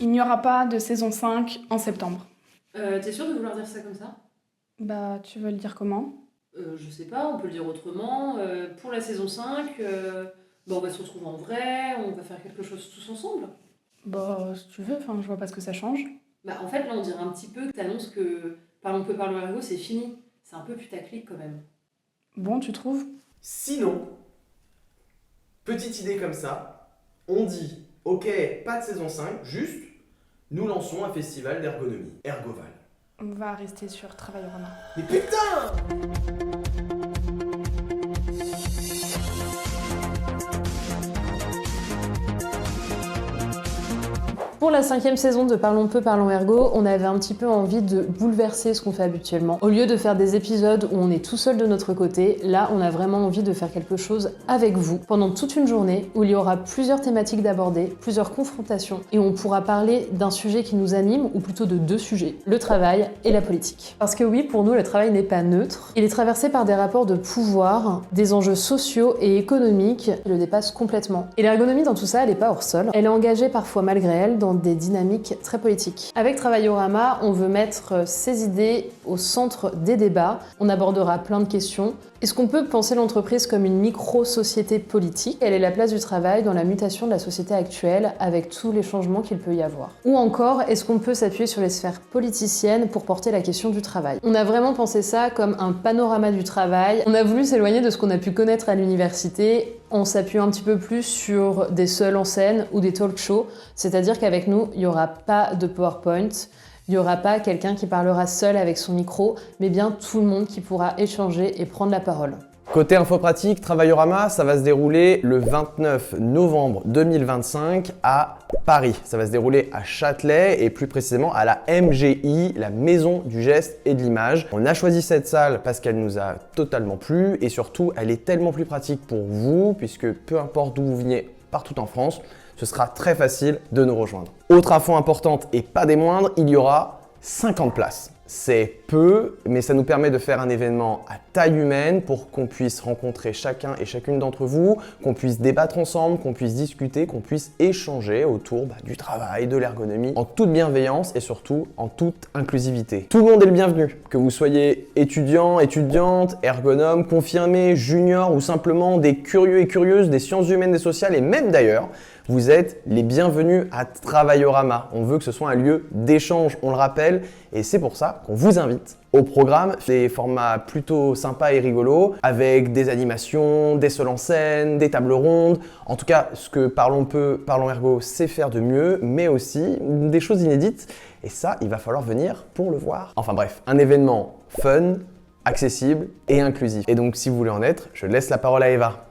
il n'y aura pas de saison 5 en septembre. T'es sûre de vouloir dire ça comme ça ? Bah, tu veux le dire comment ? Je sais pas, on peut le dire autrement. Pour la saison 5, on va se retrouver en vrai, on va faire quelque chose tous ensemble. Bah, si tu veux, je vois pas ce que ça change. Bah, en fait, là, on dirait un petit peu que t'annonces que Parlons peu, parlons ergo, c'est fini. C'est un peu putaclic quand même. Bon, tu trouves ? Sinon, petite idée comme ça, on dit, ok, pas de saison 5, juste, nous lançons un festival d'ergonomie, Ergoval. On va rester sur Travaillorama. Mais putain! Pour la 5e saison de Parlons peu, parlons ergo, on avait un petit peu envie de bouleverser ce qu'on fait habituellement. Au lieu de faire des épisodes où on est tout seul de notre côté, là on a vraiment envie de faire quelque chose avec vous pendant toute une journée où il y aura plusieurs thématiques d'aborder, plusieurs confrontations et on pourra parler d'un sujet qui nous anime ou plutôt de 2 sujets, le travail et la politique. Parce que oui, pour nous le travail n'est pas neutre, il est traversé par des rapports de pouvoir, des enjeux sociaux et économiques qui le dépassent complètement. Et l'ergonomie dans tout ça, elle n'est pas hors sol, elle est engagée parfois malgré elle dans des dynamiques très politiques. Avec Travaillorama, on veut mettre ces idées au centre des débats. On abordera plein de questions. Est-ce qu'on peut penser l'entreprise comme une micro-société politique ? Quelle est la place du travail dans la mutation de la société actuelle avec tous les changements qu'il peut y avoir ? Ou encore, est-ce qu'on peut s'appuyer sur les sphères politiciennes pour porter la question du travail ? On a vraiment pensé ça comme un panorama du travail. On a voulu s'éloigner de ce qu'on a pu connaître à l'université en s'appuyant un petit peu plus sur des seuls en scène ou des talk shows. C'est-à-dire qu'avec nous, il n'y aura pas de PowerPoint, il n'y aura pas quelqu'un qui parlera seul avec son micro, mais bien tout le monde qui pourra échanger et prendre la parole. Côté info pratique, Travaillorama, ça va se dérouler le 29 novembre 2025 à Paris. Ça va se dérouler à Châtelet et plus précisément à la MGI, la Maison du Geste et de l'Image. On a choisi cette salle parce qu'elle nous a totalement plu et surtout elle est tellement plus pratique pour vous puisque peu importe d'où vous venez partout en France, ce sera très facile de nous rejoindre. Autre info importante et pas des moindres, il y aura 50 places. C'est peu, mais ça nous permet de faire un événement à taille humaine pour qu'on puisse rencontrer chacun et chacune d'entre vous, qu'on puisse débattre ensemble, qu'on puisse discuter, qu'on puisse échanger autour du travail, de l'ergonomie, en toute bienveillance et surtout en toute inclusivité. Tout le monde est le bienvenu, que vous soyez étudiant, étudiante, ergonome, confirmé, junior ou simplement des curieux et curieuses des sciences humaines et sociales et même d'ailleurs, vous êtes les bienvenus à Travaillorama. On veut que ce soit un lieu d'échange, on le rappelle, et c'est pour ça qu'on vous invite au programme. Des formats plutôt sympas et rigolos, avec des animations, des seuls en scène, des tables rondes. En tout cas, ce que Parlons peu, parlons ergo sait faire de mieux, mais aussi des choses inédites. Et ça, il va falloir venir pour le voir. Enfin bref, un événement fun, accessible et inclusif. Et donc, si vous voulez en être, je laisse la parole à Eva.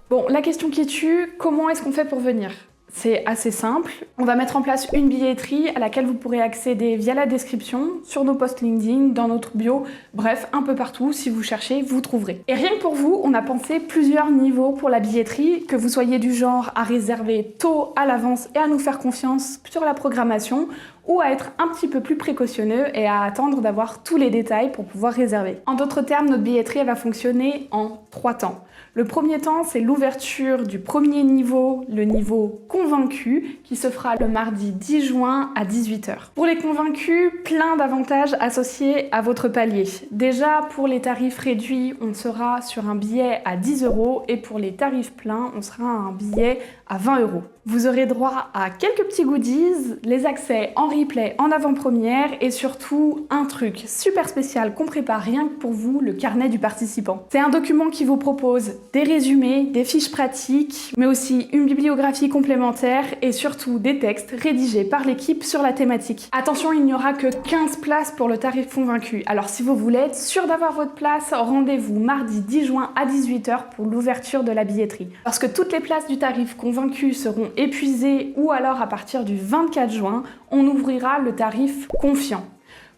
Bon, la question qui tue, comment est-ce qu'on fait pour venir ? C'est assez simple. On va mettre en place une billetterie à laquelle vous pourrez accéder via la description, sur nos posts LinkedIn, dans notre bio, bref, un peu partout. Si vous cherchez, vous trouverez. Et rien que pour vous, on a pensé plusieurs niveaux pour la billetterie, que vous soyez du genre à réserver tôt à l'avance et à nous faire confiance sur la programmation, ou à être un petit peu plus précautionneux et à attendre d'avoir tous les détails pour pouvoir réserver. En d'autres termes, notre billetterie elle va fonctionner en 3 temps. Le premier temps, c'est l'ouverture du premier niveau, le niveau convaincu, qui se fera le mardi 10 juin à 18h. Pour les convaincus, plein d'avantages associés à votre palier. Déjà, pour les tarifs réduits, on sera sur un billet à 10 € et pour les tarifs pleins, on sera à un billet à 20 €. Vous aurez droit à quelques petits goodies, les accès en replay en avant-première et surtout un truc super spécial qu'on prépare rien que pour vous, le carnet du participant. C'est un document qui vous propose des résumés, des fiches pratiques, mais aussi une bibliographie complémentaire et surtout des textes rédigés par l'équipe sur la thématique. Attention, il n'y aura que 15 places pour le tarif convaincu. Alors si vous voulez être sûr d'avoir votre place, rendez-vous mardi 10 juin à 18h pour l'ouverture de la billetterie. Parce que toutes les places du tarif convaincu seront épuisées ou alors à partir du 24 juin, on ouvrira le tarif confiant.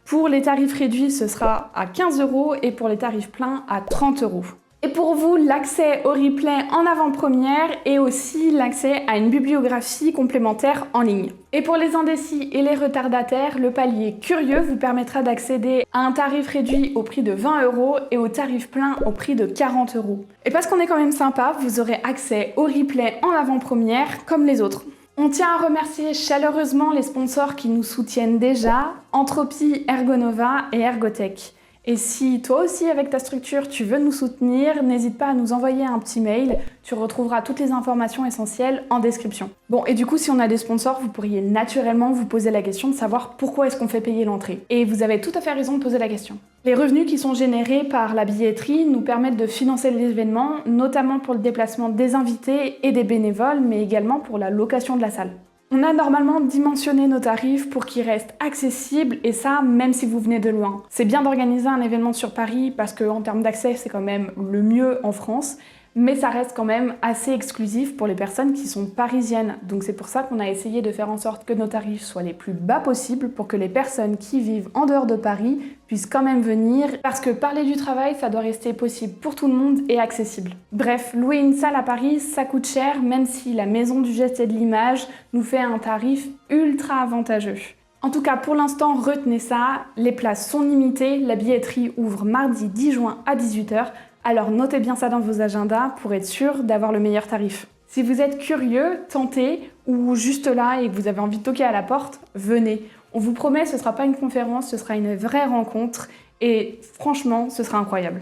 Pour les tarifs réduits, ce sera à 15 € et pour les tarifs pleins à 30 €. Et pour vous, l'accès au replay en avant-première et aussi l'accès à une bibliographie complémentaire en ligne. Et pour les indécis et les retardataires, le palier curieux vous permettra d'accéder à un tarif réduit au prix de 20 € et au tarif plein au prix de 40 €. Et parce qu'on est quand même sympa, vous aurez accès au replay en avant-première comme les autres. On tient à remercier chaleureusement les sponsors qui nous soutiennent déjà, Entropy, Ergonova et Ergotech. Et si toi aussi avec ta structure tu veux nous soutenir, n'hésite pas à nous envoyer un petit mail, tu retrouveras toutes les informations essentielles en description. Bon, et du coup si on a des sponsors, vous pourriez naturellement vous poser la question de savoir pourquoi est-ce qu'on fait payer l'entrée. Et vous avez tout à fait raison de poser la question. Les revenus qui sont générés par la billetterie nous permettent de financer l'événement, notamment pour le déplacement des invités et des bénévoles, mais également pour la location de la salle. On a normalement dimensionné nos tarifs pour qu'ils restent accessibles et ça, même si vous venez de loin. C'est bien d'organiser un événement sur Paris parce qu'en termes d'accès, c'est quand même le mieux en France, mais ça reste quand même assez exclusif pour les personnes qui sont parisiennes. Donc c'est pour ça qu'on a essayé de faire en sorte que nos tarifs soient les plus bas possibles pour que les personnes qui vivent en dehors de Paris puissent quand même venir, parce que parler du travail, ça doit rester possible pour tout le monde et accessible. Bref, louer une salle à Paris, ça coûte cher, même si la Maison du Geste et de l'Image nous fait un tarif ultra avantageux. En tout cas, pour l'instant, retenez ça, les places sont limitées, la billetterie ouvre mardi 10 juin à 18 h, alors notez bien ça dans vos agendas pour être sûr d'avoir le meilleur tarif. Si vous êtes curieux, tentez, ou juste là et que vous avez envie de toquer à la porte, venez. On vous promet, ce ne sera pas une conférence, ce sera une vraie rencontre et franchement, ce sera incroyable.